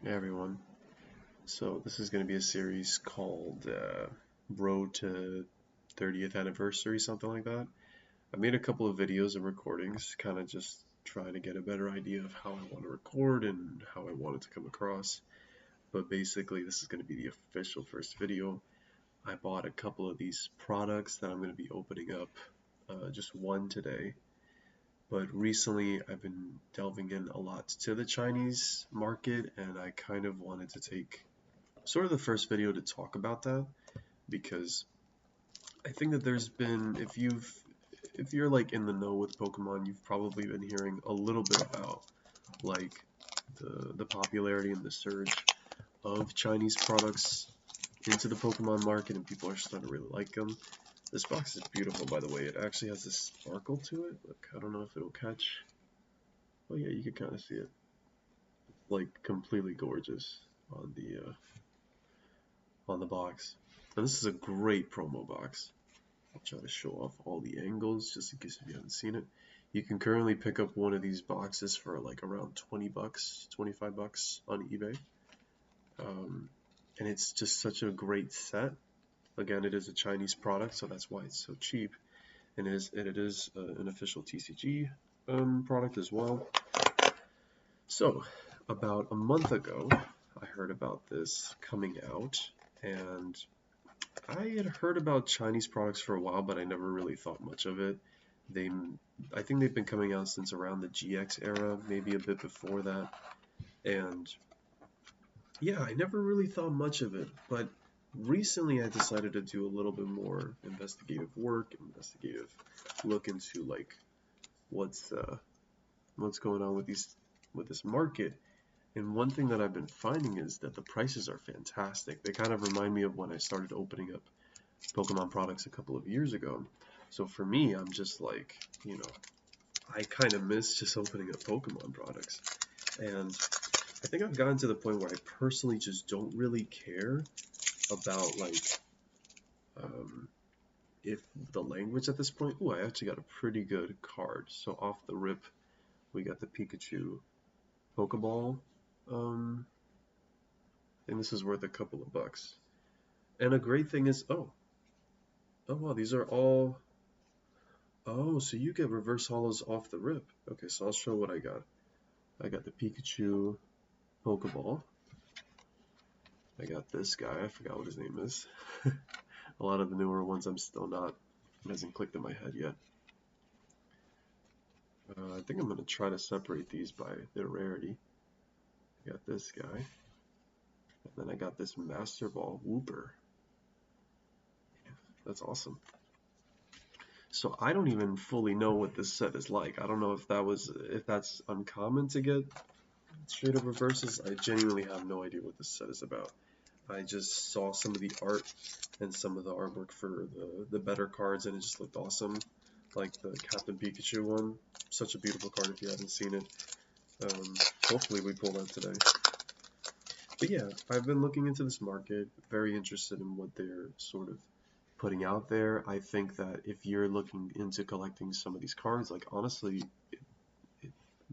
Hey everyone. So this is going to be a series called Road to 30th Anniversary, something like that. I made a couple of videos and recordings, kind of just trying to get a better idea of how I want to record and how I want it to come across. But basically, this is going to be the official first video. I bought a couple of these products that I'm going to be opening up, just one today. But recently, I've been delving in a lot to the Chinese market, and I kind of wanted to take sort of the first video to talk about that because I think that there's been if you're like in the know with Pokemon, you've probably been hearing a little bit about like the popularity and the surge of Chinese products into the Pokemon market, and people are starting to really like them. This box is beautiful, by the way. It actually has this sparkle to it. Look, I don't know if it'll catch. Oh yeah, you can kind of see it. Like completely gorgeous on the box. And this is a great promo box. I'll try to show off all the angles just in case if you haven't seen it. You can currently pick up one of these boxes for like around 20 bucks, 25 bucks on eBay. And it's just such a great set. Again, it is a Chinese product, so that's why it's so cheap. And it is an official TCG product as well. So, about a month ago, I heard about this coming out, and I had heard about Chinese products for a while, but I never really thought much of it. They, I think they've been coming out since around the GX era, maybe a bit before that. And yeah, I never really thought much of it, but recently I decided to do a little bit more investigative work, investigative look into like what's uh, what's going on with this market. And one thing that I've been finding is that the prices are fantastic. They kind of remind me of when I started opening up Pokemon products a couple of years ago. So for me, I'm just like, I kind of miss just opening up Pokemon products. And I think I've gotten to the point where I personally just don't really care about like um, if the language at this point. Oh, I actually got a pretty good card. So off the rip, we got the Pikachu Pokeball. Um, and this is worth a couple of bucks. And a great thing is, oh wow, these are all. Oh, so you get reverse hollows off the rip. Okay, so I'll show what I got. I got the Pikachu Pokeball. I got this guy. I forgot what his name is. A lot of the newer ones I'm still not. It hasn't clicked in my head yet. I think I'm going to try to separate these by their rarity. I got this guy. And then I got this Master Ball Wooper. That's awesome. So I don't even fully know what this set is like. I don't know if that's uncommon to get straight up reverses. I genuinely have no idea what this set is about. I just saw some of the art and some of the artwork for the better cards, and it just looked awesome. Like the Captain Pikachu one, such a beautiful card if you haven't seen it. Hopefully we pull that today. But yeah, I've been looking into this market, very interested in what they're sort of putting out there. I think that if you're looking into collecting some of these cards, like honestly, it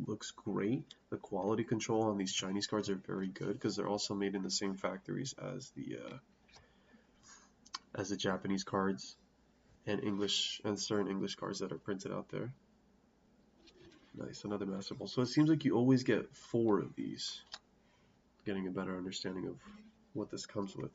looks great. The quality control on these Chinese cards are very good because they're also made in the same factories as the Japanese cards and English and certain English cards that are printed out there. Nice, another Master Ball. So it seems like you always get 4 of these. Getting a better understanding of what this comes with.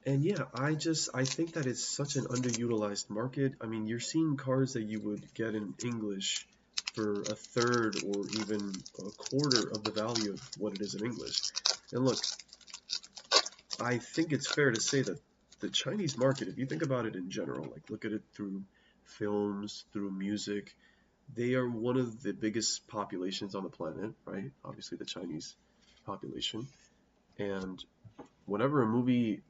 And yeah, I think that it's such an underutilized market. I mean, you're seeing cards that you would get in English for a third or even a quarter of the value of what it is in English. And look, I think it's fair to say that the Chinese market, if you think about it in general, like look at it through films, through music, they are one of the biggest populations on the planet, right? Obviously the Chinese population. And whenever a movie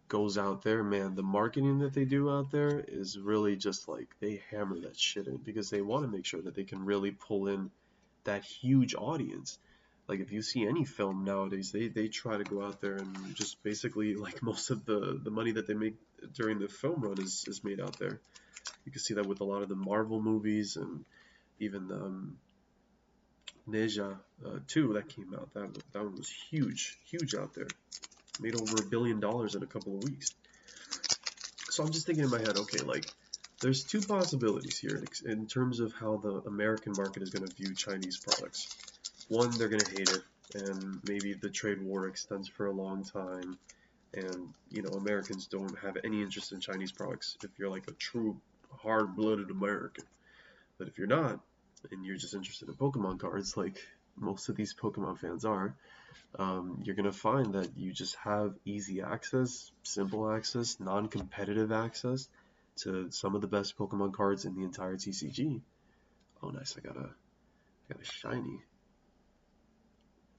goes out there, man, the marketing that they do out there is really just like they hammer that shit in because they want to make sure that they can really pull in that huge audience. Like if you see any film nowadays, they try to go out there and just basically like most of the money that they make during the film run is made out there. You can see that with a lot of the Marvel movies and even Neja 2 that came out. That one was huge, huge out there. Made over $1 billion in a couple of weeks. So I'm just thinking in my head, okay, like there's two possibilities here in terms of how the American market is going to view Chinese products. One, they're going to hate it, and maybe the trade war extends for a long time, and you know Americans don't have any interest in Chinese products if you're like a true hard-blooded American. But if you're not, and you're just interested in Pokemon cards, like most of these Pokemon fans are, you're going to find that you just have easy access, simple access, non-competitive access to some of the best Pokemon cards in the entire TCG. Oh, nice! I got a shiny.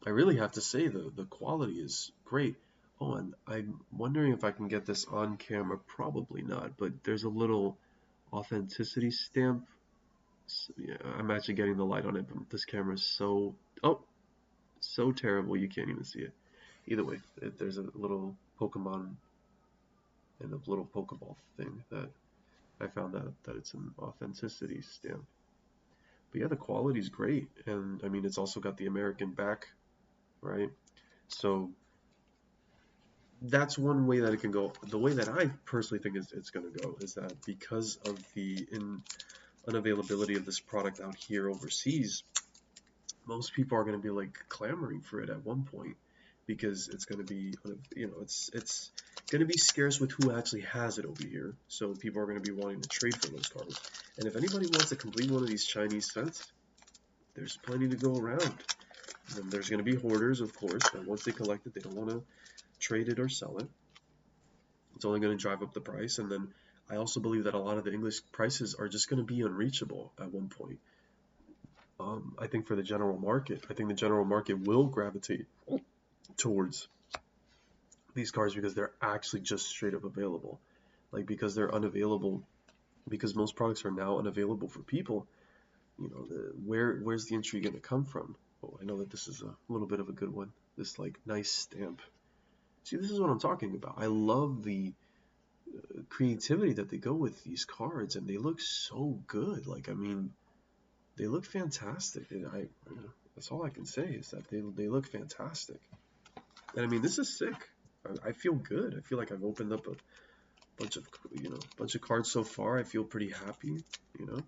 I really have to say the quality is great. Oh, and I'm wondering if I can get this on camera. Probably not, but there's a little authenticity stamp. So, yeah, I'm actually getting the light on it, but this camera is so terrible you can't even see it. Either way, there's a little Pokemon and a little Pokeball thing that I found out that it's an authenticity stamp. But yeah, the quality is great, and I mean it's also got the American back, right? So that's one way that it can go. The way that I personally think it's going to go is that because of the unavailability of this product out here overseas, most people are going to be like clamoring for it at one point because it's going to be, you know, it's going to be scarce with who actually has it over here. So people are going to be wanting to trade for those cards. And if anybody wants to complete one of these Chinese sets, there's plenty to go around. And there's going to be hoarders, of course, but once they collect it, they don't want to trade it or sell it. It's only going to drive up the price. And then I also believe that a lot of the English prices are just going to be unreachable at one point. I think for the general market, I think the general market will gravitate towards these cards because they're actually just straight up available. Like because they're unavailable, because most products are now unavailable for people, you know, where's the entry going to come from? Oh, I know that this is a little bit of a good one. This like nice stamp. See, this is what I'm talking about. I love the creativity that they go with these cards, and they look so good. Like, I mean, they look fantastic. And that's all I can say is that they look fantastic. And I mean, this is sick. I feel good. I feel like I've opened up a bunch of cards so far. I feel pretty happy. You know,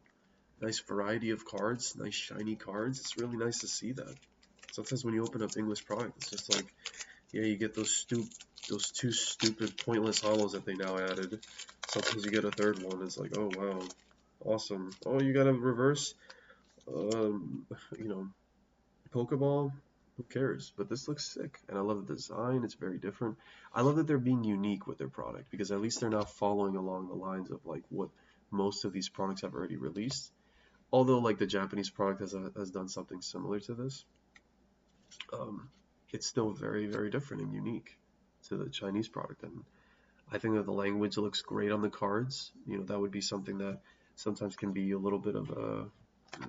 nice variety of cards, nice shiny cards. It's really nice to see that. Sometimes when you open up English product, it's just like, yeah, you get those two stupid pointless hollows that they now added. Sometimes you get a third one. It's like, oh wow, awesome. Oh, you got a reverse, you know, Pokeball. Who cares? But this looks sick, and I love the design. It's very different. I love that they're being unique with their product because at least they're not following along the lines of like what most of these products have already released. Although like the Japanese product has done something similar to this, it's still very, very different and unique to the Chinese product. And I think that the language looks great on the cards. You know, that would be something that sometimes can be a little bit of a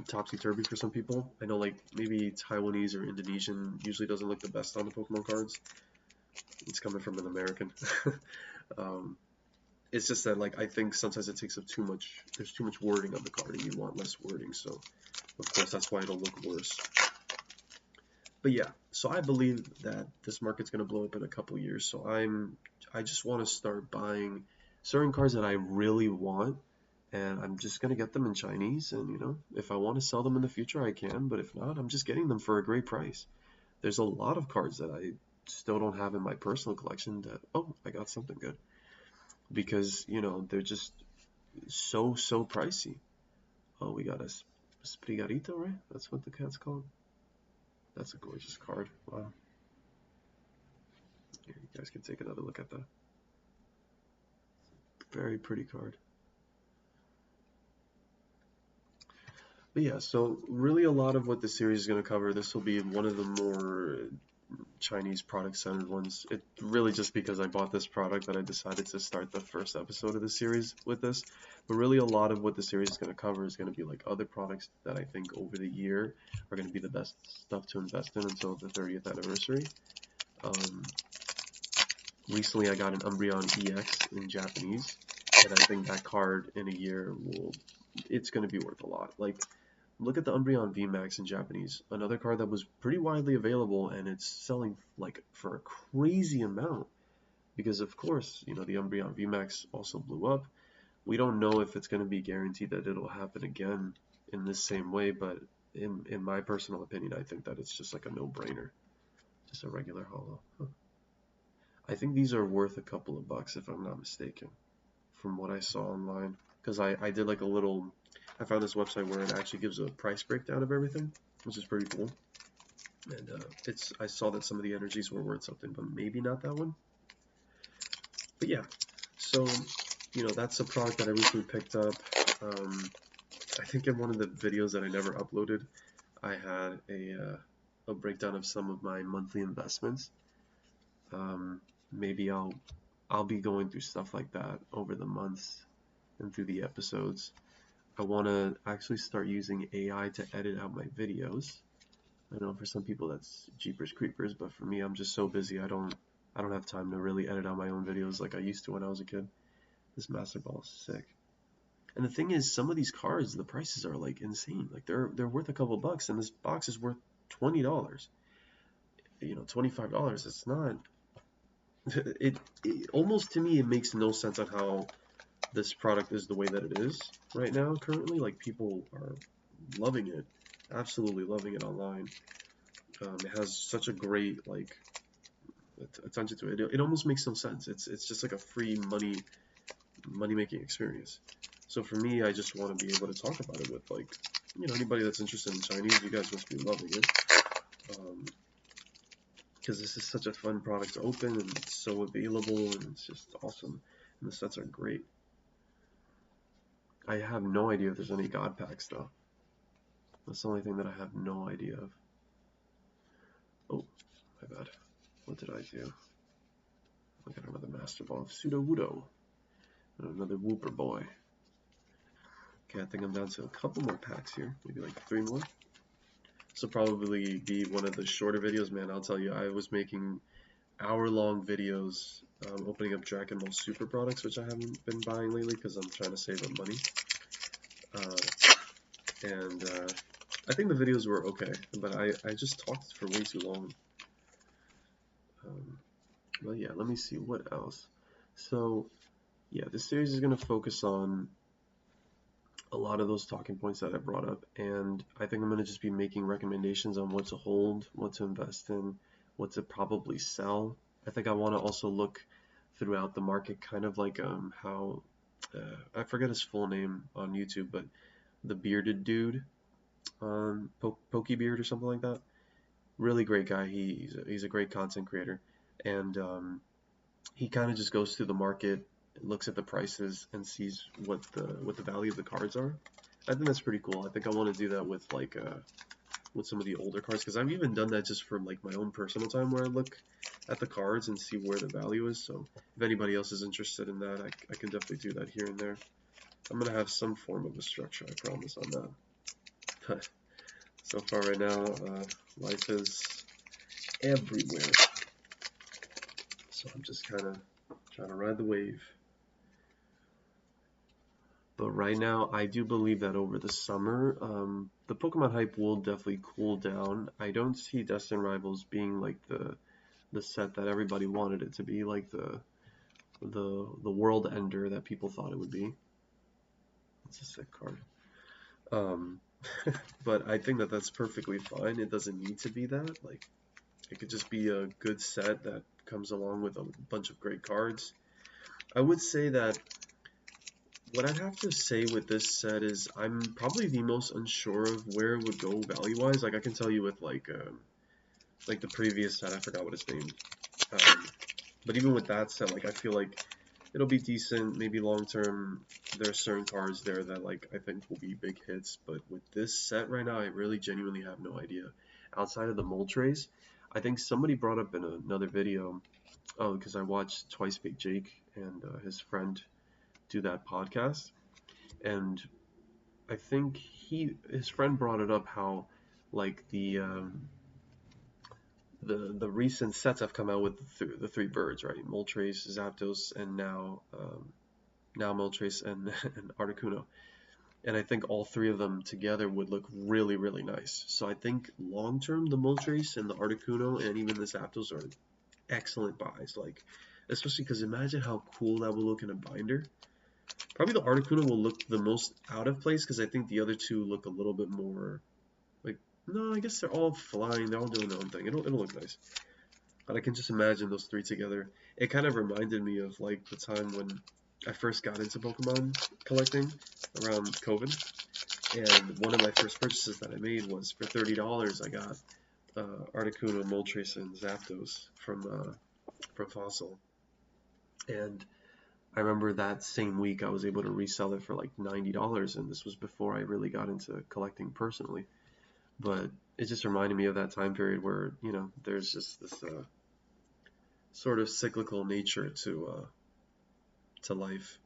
topsy-turvy for some people. I know like maybe Taiwanese or Indonesian usually doesn't look the best on the Pokemon cards. It's coming from an American. It's just that like I think sometimes it takes up too much. There's too much wording on the card, and you want less wording. So of course that's why it'll look worse. But yeah, so I believe that this market's gonna blow up in a couple years. So I just want to start buying certain cards that I really want, and I'm just gonna get them in Chinese. And you know, if I want to sell them in the future, I can. But if not, I'm just getting them for a great price. There's a lot of cards that I still don't have in my personal collection that, oh, I got something good, because you know they're just so pricey. Oh, we got a Sprigarito, right? That's what the cat's called. That's a gorgeous card. Wow. Here, you guys can take another look at that. Very pretty card. But yeah, so really a lot of what the series is going to cover, this will be one of the more Chinese product centered ones. It really just because I bought this product that I decided to start the first episode of the series with this. But really a lot of what the series is going to cover is going to be like other products that I think over the year are going to be the best stuff to invest in until the 30th anniversary. Recently I got an Umbreon EX in Japanese, and I think that card in a year it's going to be worth a lot. Like look at the Umbreon VMAX in Japanese, another card that was pretty widely available, and it's selling like for a crazy amount because of course, you know, the Umbreon VMAX also blew up. We don't know if it's going to be guaranteed that it'll happen again in this same way, but in my personal opinion, I think that it's just like a no-brainer, just a regular holo. I think these are worth a couple of bucks if I'm not mistaken, from what I saw online, because I did like a little, I found this website where it actually gives a price breakdown of everything, which is pretty cool. And I saw that some of the energies were worth something, but maybe not that one. But yeah, so you know, that's a product that I recently picked up. I think in one of the videos that I never uploaded, I had a breakdown of some of my monthly investments. Maybe I'll be going through stuff like that over the months and through the episodes. I want to actually start using AI to edit out my videos. I know for some people that's Jeepers Creepers, but for me, I'm just so busy. I don't have time to really edit out my own videos like I used to when I was a kid. This Master Ball is sick. And the thing is, some of these cards, the prices are like insane. Like they're worth a couple bucks, and this box is worth $20. You know, $25. It's not. It almost, to me, it makes no sense on how this product is the way that it is right now currently. Like people are loving it, absolutely loving it online. It has such a great like attention to it. It almost makes no sense. It's just like a free money making experience. So for me, I just want to be able to talk about it with, like, you know, anybody that's interested in Chinese. You guys must be loving it, because this is such a fun product to open, and it's so available, and it's just awesome. And the sets are great. I have no idea if there's any God packs though. That's the only thing that I have no idea of. Oh, my bad. What did I do? I got another Master Ball of Sudowoodo. And another Wooper Boy. Okay, I think I'm down to a couple more packs here. Maybe like 3 more. This will probably be one of the shorter videos, man. I'll tell you, I was making hour-long videos opening up Dragon Ball Super products, which I haven't been buying lately because I'm trying to save up money. I think the videos were okay, but I just talked for way too long. Well, yeah, let me see what else. So, yeah, this series is going to focus on a lot of those talking points that I brought up, and I think I'm going to just be making recommendations on what to hold, what to invest in, what to probably sell. I think I want to also look throughout the market, kind of like how I forget his full name on YouTube, but the bearded dude, Pokebeard or something like that. Really great guy. He's a great content creator, and he kind of just goes through the market, looks at the prices, and sees what the value of the cards are. I think that's pretty cool. I think I want to do that with like with some of the older cards, because I've even done that just for like my own personal time, where I look at the cards and see where the value is. So if anybody else is interested in that, I can definitely do that here and there. I'm gonna have some form of a structure, I promise on that. So far right now, life is everywhere. So I'm just kind of trying to ride the wave. But right now, I do believe that over the summer, the Pokemon hype will definitely cool down. I don't see Destined Rivals being like the set that everybody wanted it to be, like the world ender that people thought it would be. It's a sick card. But I think that that's perfectly fine. It doesn't need to be that. Like, it could just be a good set that comes along with a bunch of great cards. I would say that what I'd have to say with this set is I'm probably the most unsure of where it would go value-wise. Like, I can tell you with like the previous set, I forgot what it's named. But even with that set, like, I feel like it'll be decent. Maybe long-term, there are certain cards there that like I think will be big hits. But with this set right now, I really genuinely have no idea. Outside of the Moltres, I think somebody brought up in another video, because I watched Twice Big Jake and his friend do that podcast, and I think his friend brought it up how like the recent sets have come out with the 3 birds, right? Moltres, Zapdos, and now Moltres and Articuno. and I think all three of them together would look really, really nice. So I think long term, the Moltres and the Articuno and even the Zapdos are excellent buys. Like, especially because imagine how cool that will look in a binder. Probably the Articuno will look the most out of place because I think the other two look a little bit more like, no, I guess they're all flying. They're all doing their own thing. It'll look nice. But I can just imagine those three together. It kind of reminded me of like the time when I first got into Pokemon collecting around COVID. And one of my first purchases that I made was for $30. I got Articuno, Moltres, and Zapdos from Fossil. And I remember that same week I was able to resell it for like $90, and this was before I really got into collecting personally. But it just reminded me of that time period where, you know, there's just this sort of cyclical nature to life.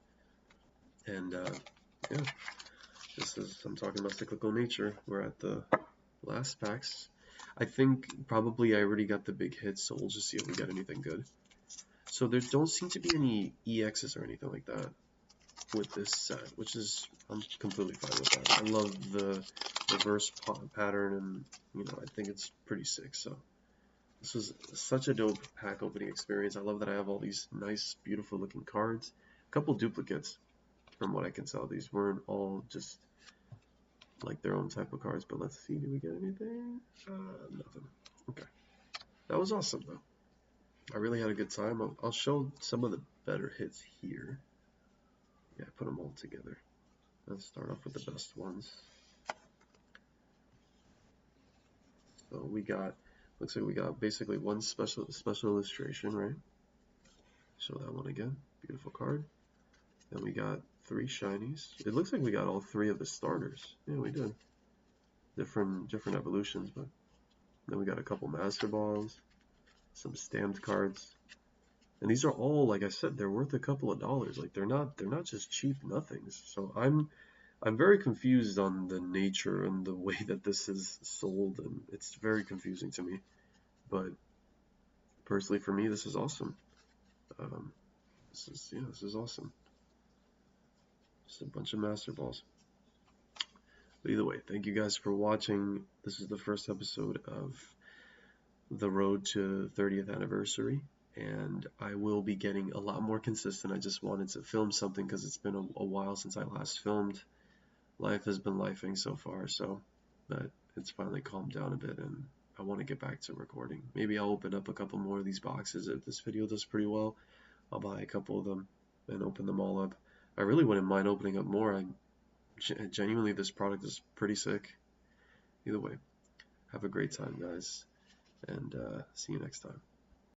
And yeah, I'm talking about cyclical nature. We're at the last packs. I think probably I already got the big hits, so we'll just see if we get anything good. So there don't seem to be any EXs or anything like that with this set, which is, I'm completely fine with that. I love the reverse pattern, and you know, I think it's pretty sick. So this was such a dope pack opening experience. I love that I have all these nice, beautiful looking cards. A couple duplicates, from what I can tell. These weren't all just like their own type of cards, but let's see, did we get anything? Nothing. Okay. That was awesome though. I really had a good time. I'll show some of the better hits here. Yeah, I put them all together. Let's start off with the best ones. So we got, looks like we got basically one special illustration, right? Show that one again. Beautiful card. Then we got 3 shinies. It looks like we got all 3 of the starters. Yeah, we did. Different evolutions, but then we got a couple Master Balls, some stamped cards. And these are all, like I said, they're worth a couple of dollars. Like they're not just cheap nothings. So I'm very confused on the nature and the way that this is sold, and it's very confusing to me. But personally, for me, this is awesome. This is awesome. Just a bunch of Master Balls. But either way, thank you guys for watching. This is the first episode of the road to 30th anniversary, and I will be getting a lot more consistent. I just wanted to film something because it's been a while since I last filmed. Life has been lifing so far, so that it's finally calmed down a bit, and I want to get back to recording. Maybe I'll open up a couple more of these boxes. If this video does pretty well, I'll buy a couple of them and open them all up. I really wouldn't mind opening up more. Genuinely, this product is pretty sick. Either way, have a great time, guys, and see you next time.